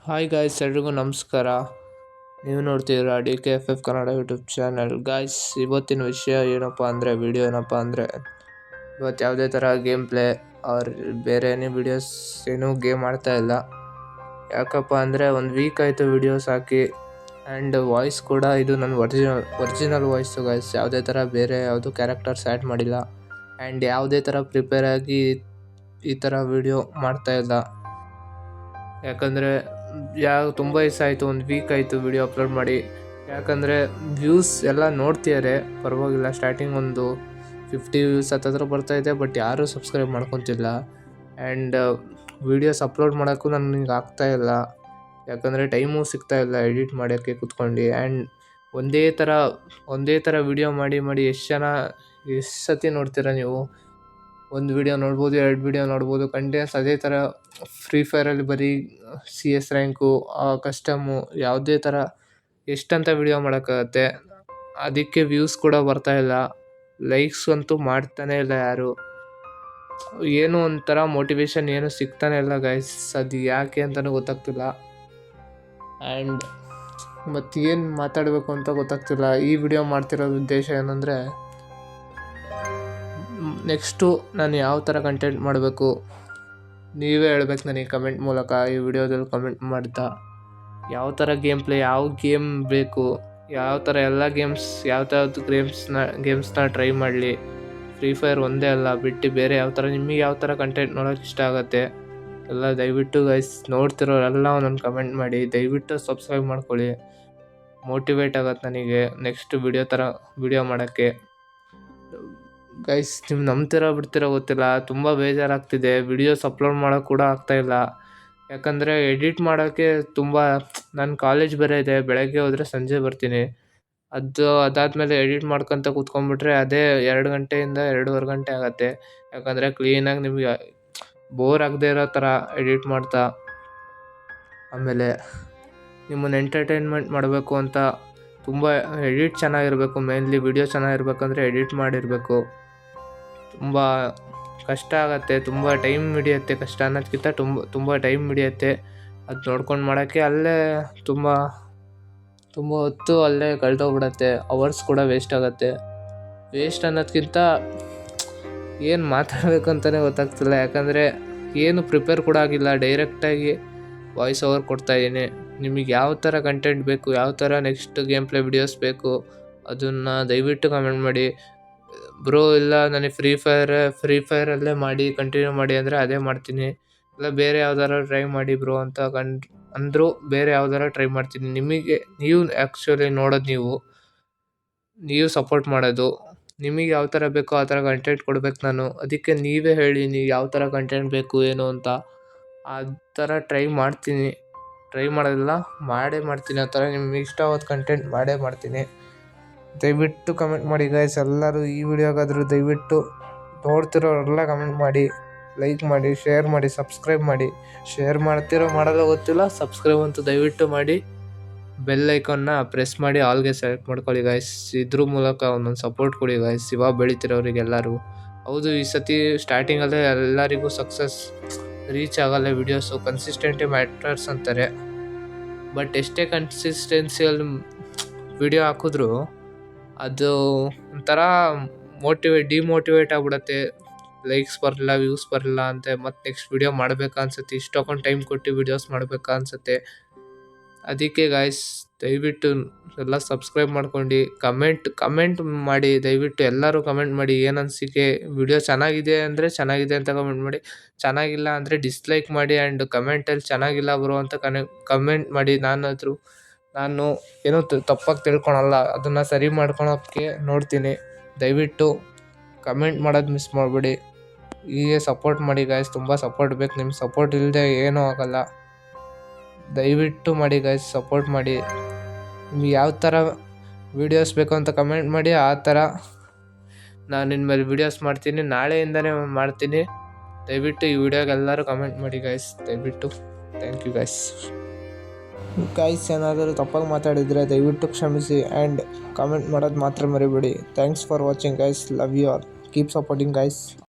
Hi guys, ಎಲ್ರಿಗೂ ನಮಸ್ಕಾರ. ನೀವು ನೋಡ್ತಿದ್ದೀರಾ DKFF Kannada YouTube channel. Guys, ಇವತ್ತಿನ ವಿಷಯ ವಿಡಿಯೋ ಏನಪ್ಪ ಅಂದರೆ ಇವತ್ತು ಯಾವುದೇ ಥರ ಗೇಮ್ ಪ್ಲೇ ಆರ್ ಬೇರೆ ಏನೇ ವಿಡಿಯೋಸ್ ಏನೂ ಗೇಮ್ ಆಡ್ತಾ ಇಲ್ಲ. ಯಾಕಪ್ಪ ಅಂದರೆ ಒಂದು ವೀಕ್ ಆಯಿತು ವಿಡಿಯೋಸ್ ಹಾಕಿ. ಆ್ಯಂಡ್ ವಾಯ್ಸ್ ಕೂಡ ಇದು ನನ್ನ ಒರಿಜಿನಲ್ ವಾಯ್ಸು ಗಾಯ್ಸ್. ಯಾವುದೇ ಥರ ಬೇರೆ ಯಾವುದು ಕ್ಯಾರೆಕ್ಟರ್ಸ್ ಆ್ಯಡ್ ಮಾಡಿಲ್ಲ. ಆ್ಯಂಡ್ ಯಾವುದೇ ಥರ ಪ್ರಿಪೇರ್ ಆಗಿ ಈ ಥರ ವಿಡಿಯೋ ಮಾಡ್ತಾಯಿಲ್ಲ. ಯಾಕಂದರೆ ತುಂಬ ದಿವಸ ಆಯಿತು, ಒಂದು ವೀಕ್ ಆಯಿತು ವಿಡಿಯೋ ಅಪ್ಲೋಡ್ ಮಾಡಿ. ಯಾಕಂದರೆ ವ್ಯೂಸ್ ಎಲ್ಲ ನೋಡ್ತಿದ್ದಾರೆ, ಪರವಾಗಿಲ್ಲ. ಸ್ಟಾರ್ಟಿಂಗ್ ಒಂದು 50 ವ್ಯೂಸ್ ಹತ್ತಿರ ಬರ್ತಾಯಿದೆ, ಬಟ್ ಯಾರೂ ಸಬ್ಸ್ಕ್ರೈಬ್ ಮಾಡ್ಕೊತಿಲ್ಲ. ಆ್ಯಂಡ್ ವೀಡಿಯೋಸ್ ಅಪ್ಲೋಡ್ ಮಾಡೋಕ್ಕೂ ನನಗೆ ಆಗ್ತಾಯಿಲ್ಲ, ಯಾಕಂದರೆ ಟೈಮೂ ಸಿಗ್ತಾಯಿಲ್ಲ ಎಡಿಟ್ ಮಾಡೋಕ್ಕೆ ಕೂತ್ಕೊಂಡು. ಆ್ಯಂಡ್ ಒಂದೇ ಥರ ವಿಡಿಯೋ ಮಾಡಿ ಎಷ್ಟು ಸತಿ ನೋಡ್ತೀರಾ ನೀವು? ಒಂದು ವಿಡಿಯೋ ನೋಡ್ಬೋದು, 2 ವಿಡಿಯೋ ನೋಡ್ಬೋದು, ಕಂಟಿನ್ಯೂಸ್ ಅದೇ ಥರ. ಫ್ರೀ ಫೈರಲ್ಲಿ ಬರೀ CS ರ್ಯಾಂಕು, ಕಸ್ಟಮು, ಯಾವುದೇ ಥರ ಎಷ್ಟಂತ ವಿಡಿಯೋ ಮಾಡೋಕ್ಕಾಗತ್ತೆ. ಅದಕ್ಕೆ ವ್ಯೂಸ್ ಕೂಡ ಬರ್ತಾಯಿಲ್ಲ, ಲೈಕ್ಸ್ ಅಂತೂ ಮಾಡ್ತಾನೇ ಇಲ್ಲ ಯಾರು. ಏನೋ ಒಂಥರ ಮೋಟಿವೇಶನ್ ಏನು ಸಿಗ್ತಾನೆ ಇಲ್ಲ ಗೈಸ್. ಅದು ಯಾಕೆ ಅಂತಲೂ ಗೊತ್ತಾಗ್ತಿಲ್ಲ. ಆ್ಯಂಡ್ ಮತ್ತೇನು ಮಾತಾಡಬೇಕು ಅಂತ ಗೊತ್ತಾಗ್ತಿಲ್ಲ. ಈ ವಿಡಿಯೋ ಮಾಡ್ತಿರೋ ಉದ್ದೇಶ ಏನಂದರೆ, ನೆಕ್ಸ್ಟು ನಾನು ಯಾವ ಥರ ಕಂಟೆಂಟ್ ಮಾಡಬೇಕು ನೀವೇ ಹೇಳ್ಬೇಕು ನನಗೆ ಕಮೆಂಟ್ ಮೂಲಕ. ಈ ವಿಡಿಯೋದಲ್ಲಿ ಕಮೆಂಟ್ ಮಾಡ್ತಾ ಯಾವ ಥರ ಗೇಮ್ ಪ್ಲೇ, ಯಾವ ಗೇಮ್ ಬೇಕು, ಯಾವ ಥರ ಎಲ್ಲ ಯಾವ್ದು ಗೇಮ್ಸ್ನ ಟ್ರೈ ಮಾಡಲಿ. ಫ್ರೀ ಫೈರ್ ಒಂದೇ ಅಲ್ಲ ಬಿಟ್ಟು ಬೇರೆ ಯಾವ ಥರ ನಿಮಗೆ ಯಾವ ಥರ ಕಂಟೆಂಟ್ ನೋಡೋಕೆ ಇಷ್ಟ ಆಗುತ್ತೆ ಎಲ್ಲ ದಯವಿಟ್ಟು ಗೈಸ್ ನೋಡ್ತಿರೋರೆಲ್ಲ ಒಂದೊಂದು ಕಮೆಂಟ್ ಮಾಡಿ. ದಯವಿಟ್ಟು ಸಬ್ಸ್ಕ್ರೈಬ್ ಮಾಡ್ಕೊಳ್ಳಿ, ಮೋಟಿವೇಟ್ ಆಗುತ್ತೆ ನನಗೆ ನೆಕ್ಸ್ಟ್ ವಿಡಿಯೋ ಮಾಡೋಕ್ಕೆ. ಗೈಸ್, ನೀವು ನಂಬ್ತಿರೋ ಗೊತ್ತಿಲ್ಲ, ತುಂಬ ಬೇಜಾರಾಗ್ತಿದೆ. ವಿಡಿಯೋಸ್ ಅಪ್ಲೋಡ್ ಮಾಡೋಕ್ಕೆ ಕೂಡ ಆಗ್ತಾಯಿಲ್ಲ. ಯಾಕಂದರೆ ಎಡಿಟ್ ಮಾಡೋಕ್ಕೆ ನನ್ನ ಕಾಲೇಜ್ ಬೇರೆ ಇದೆ. ಬೆಳಗ್ಗೆ ಹೋದರೆ ಸಂಜೆ ಬರ್ತೀನಿ. ಅದಾದಮೇಲೆ ಎಡಿಟ್ ಮಾಡ್ಕೊತ ಕೂತ್ಕೊಂಡ್ಬಿಟ್ರೆ ಅದೇ 2 ಗಂಟೆಯಿಂದ 2.5 ಗಂಟೆ ಆಗುತ್ತೆ. ಯಾಕಂದರೆ ಕ್ಲೀನಾಗಿ ನಿಮಗೆ ಬೋರ್ ಆಗದೆ ಇರೋ ಥರ ಎಡಿಟ್ ಮಾಡ್ತಾ, ಆಮೇಲೆ ನಿಮ್ಮನ್ನು ಎಂಟರ್ಟೈನ್ಮೆಂಟ್ ಮಾಡಬೇಕು ಅಂತ ತುಂಬ ಎಡಿಟ್ ಚೆನ್ನಾಗಿರಬೇಕು. ಮೇನ್ಲಿ ವಿಡಿಯೋ ಚೆನ್ನಾಗಿರ್ಬೇಕಂದ್ರೆ ಎಡಿಟ್ ಮಾಡಿರಬೇಕು. ತುಂಬ ಕಷ್ಟ ಆಗುತ್ತೆ, ತುಂಬ ಟೈಮ್ ಹಿಡಿಯುತ್ತೆ. ಕಷ್ಟ ಅನ್ನೋದಕ್ಕಿಂತ ತುಂಬ ಟೈಮ್ ಹಿಡಿಯುತ್ತೆ. ಅದು ನೋಡ್ಕೊಂಡು ಮಾಡೋಕ್ಕೆ ಅಲ್ಲೇ ತುಂಬ ಹೊತ್ತು ಅಲ್ಲೇ ಕಳೆದೋಗ್ಬಿಡತ್ತೆ. ಅವರ್ಸ್ ಕೂಡ ವೇಸ್ಟ್ ಆಗುತ್ತೆ. ವೇಸ್ಟ್ ಅನ್ನೋದಕ್ಕಿಂತ ಏನು ಮಾತಾಡಬೇಕು ಅಂತಲೇ ಗೊತ್ತಾಗ್ತಿಲ್ಲ. ಯಾಕಂದರೆ ಏನು ಪ್ರಿಪೇರ್ ಕೂಡ ಆಗಿಲ್ಲ, ಡೈರೆಕ್ಟಾಗಿ ವಾಯ್ಸ್ ಓವರ್ ಕೊಡ್ತಾಯಿದ್ದೀನಿ. ನಿಮಗೆ ಯಾವ ಥರ ಕಂಟೆಂಟ್ ಬೇಕು, ಯಾವ ಥರ ನೆಕ್ಸ್ಟ್ ಗೇಮ್ ಪ್ಲೇ ವಿಡಿಯೋಸ್ ಬೇಕು, ಅದನ್ನು ದಯವಿಟ್ಟು ಕಮೆಂಟ್ ಮಾಡಿ. ಬ್ರೋ ಇಲ್ಲ ನನಗೆ ಫ್ರೀ ಫೈರಲ್ಲೇ ಮಾಡಿ ಕಂಟಿನ್ಯೂ ಮಾಡಿ ಅಂದರೆ ಅದೇ ಮಾಡ್ತೀನಿ. ಇಲ್ಲ ಬೇರೆ ಯಾವ್ದಾರು ಟ್ರೈ ಮಾಡಿ ಬ್ರೋ ಅಂತ ಅಂದರೂ ಬೇರೆ ಯಾವ್ದಾರು ಟ್ರೈ ಮಾಡ್ತೀನಿ. ನೀವು ಆ್ಯಕ್ಚುಲಿ ನೋಡೋದು, ನೀವು ಸಪೋರ್ಟ್ ಮಾಡೋದು. ನಿಮಗೆ ಯಾವ ಥರ ಬೇಕೋ ಆ ಥರ ಕಂಟೆಂಟ್ ಕೊಡ್ಬೇಕು ನಾನು. ಅದಕ್ಕೆ ನೀವೇ ಹೇಳಿ ನೀವು ಯಾವ ಥರ ಕಂಟೆಂಟ್ ಬೇಕು ಏನು ಅಂತ. ಆ ಥರ ಟ್ರೈ ಮಾಡ್ತೀನಿ. ಟ್ರೈ ಮಾಡೋದಿಲ್ಲ, ಮಾಡೇ ಮಾಡ್ತೀನಿ. ಆ ಥರ ನಿಮ್ಗೆ ಇಷ್ಟವಾದ ಕಂಟೆಂಟ್ ಮಾಡೇ ಮಾಡ್ತೀನಿ. ದಯವಿಟ್ಟು ಕಮೆಂಟ್ ಮಾಡಿ ಗೈಸ್. ಎಲ್ಲರೂ ಈ ವಿಡಿಯೋಗಾದರೂ ದಯವಿಟ್ಟು ನೋಡ್ತಿರೋರೆಲ್ಲ ಕಮೆಂಟ್ ಮಾಡಿ, ಲೈಕ್ ಮಾಡಿ, ಶೇರ್ ಮಾಡಿ, ಸಬ್ಸ್ಕ್ರೈಬ್ ಮಾಡಿ. ಶೇರ್ ಮಾಡೋದೋ ಗೊತ್ತಿಲ್ಲ, ಸಬ್ಸ್ಕ್ರೈಬ್ ಅಂತೂ ದಯವಿಟ್ಟು ಮಾಡಿ. ಬೆಲ್ ಐಕಾನ್ನ ಪ್ರೆಸ್ ಮಾಡಿ ಆಲ್ಗೆ ಸೆಲೆಕ್ಟ್ ಮಾಡ್ಕೊಳ್ಳಿ ಗೈಸ್. ಇದ್ರ ಮೂಲಕ ಒಂದೊಂದು ಸಪೋರ್ಟ್ ಕೊಡಿ ಗೈಸ್, ಇವಾಗ ಬೆಳೀತಿರೋರಿಗೆಲ್ಲರೂ. ಹೌದು, ಈ ಸತಿ ಸ್ಟಾರ್ಟಿಂಗಲ್ಲೇ ಎಲ್ಲರಿಗೂ ಸಕ್ಸಸ್ ರೀಚ್ ಆಗಲ್ಲ. ವಿಡಿಯೋಸು ಕನ್ಸಿಸ್ಟೆಂಟಿ ಮ್ಯಾಟರ್ಸ್ ಅಂತಾರೆ. ಬಟ್ ಎಷ್ಟೇ ಕನ್ಸಿಸ್ಟೆನ್ಸಿಯಲ್ಲಿ ವಿಡಿಯೋ ಹಾಕಿದ್ರು ಅದು ಒಂಥರ ಡಿಮೋಟಿವೇಟ್ ಆಗಿಬಿಡುತ್ತೆ. ಲೈಕ್ಸ್ ಬರಲಿಲ್ಲ, ವ್ಯೂಸ್ ಬರಲಿಲ್ಲ ಅಂತ ಮತ್ತೆ ನೆಕ್ಸ್ಟ್ ವಿಡಿಯೋ ಮಾಡಬೇಕಾ ಅನ್ಸುತ್ತೆ. ಇಷ್ಟೊಂದು ಟೈಮ್ ಕೊಟ್ಟು ವಿಡಿಯೋಸ್ ಮಾಡಬೇಕಾ ಅನ್ಸುತ್ತೆ. ಅದಕ್ಕೆ ಗಾಯ್ಸ್ ದಯವಿಟ್ಟು ಎಲ್ಲ ಸಬ್ಸ್ಕ್ರೈಬ್ ಮಾಡ್ಕೊಂಡು ಕಮೆಂಟ್ ಮಾಡಿ. ದಯವಿಟ್ಟು ಎಲ್ಲರೂ ಕಮೆಂಟ್ ಮಾಡಿ, ಏನು ಅನಿಸಿಕೆ, ವಿಡಿಯೋ ಚೆನ್ನಾಗಿದೆ ಅಂದರೆ ಚೆನ್ನಾಗಿದೆ ಅಂತ ಕಮೆಂಟ್ ಮಾಡಿ, ಚೆನ್ನಾಗಿಲ್ಲ ಅಂದರೆ ಡಿಸ್ಲೈಕ್ ಮಾಡಿ. ಆ್ಯಂಡ್ ಕಮೆಂಟಲ್ಲಿ ಚೆನ್ನಾಗಿಲ್ಲ ಬ್ರೋ ಅಂತ ಕಮೆಂಟ್ ಮಾಡಿ. ನಾನು ಏನೂ ತಪ್ಪಾಗಿ ತಿಳ್ಕೊಳಲ್ಲ, ಅದನ್ನು ಸರಿ ಮಾಡ್ಕೊಳೋಕ್ಕೆ ನೋಡ್ತೀನಿ. ದಯವಿಟ್ಟು ಕಮೆಂಟ್ ಮಾಡೋದು ಮಿಸ್ ಮಾಡಬೇಡಿ. ಹೀಗೆ ಸಪೋರ್ಟ್ ಮಾಡಿ ಗಾಯ್ಸ್, ತುಂಬ ಸಪೋರ್ಟ್ ಬೇಕು. ನಿಮ್ಮ ಸಪೋರ್ಟ್ ಇಲ್ಲದೆ ಏನೂ ಆಗೋಲ್ಲ. ದಯವಿಟ್ಟು ಮಾಡಿ ಗಾಯ್ಸ್, ಸಪೋರ್ಟ್ ಮಾಡಿ. ನಿಮ್ಗೆ ಯಾವ ಥರ ವೀಡಿಯೋಸ್ ಬೇಕು ಅಂತ ಕಮೆಂಟ್ ಮಾಡಿ. ಆ ಥರ ನಾನು ಇನ್ಮೇಲೆ ವೀಡಿಯೋಸ್ ಮಾಡ್ತೀನಿ, ನಾಳೆಯಿಂದನೇ ಮಾಡ್ತೀನಿ. ದಯವಿಟ್ಟು ಈ ವಿಡಿಯೋಗೆ ಎಲ್ಲರೂ ಕಮೆಂಟ್ ಮಾಡಿ ಗಾಯ್ಸ್, ದಯವಿಟ್ಟು. Thank you guys. ಏನಾದರೂ ತಪ್ಪಾಗಿ ಮಾತಾಡಿದರೆ ದಯವಿಟ್ಟು ಕ್ಷಮಿಸಿ. ಆ್ಯಂಡ್ ಕಮೆಂಟ್ ಮಾಡೋದು ಮಾತ್ರ ಮರಿಬೇಡಿ. Thanks for watching guys. Love you all. Keep supporting guys.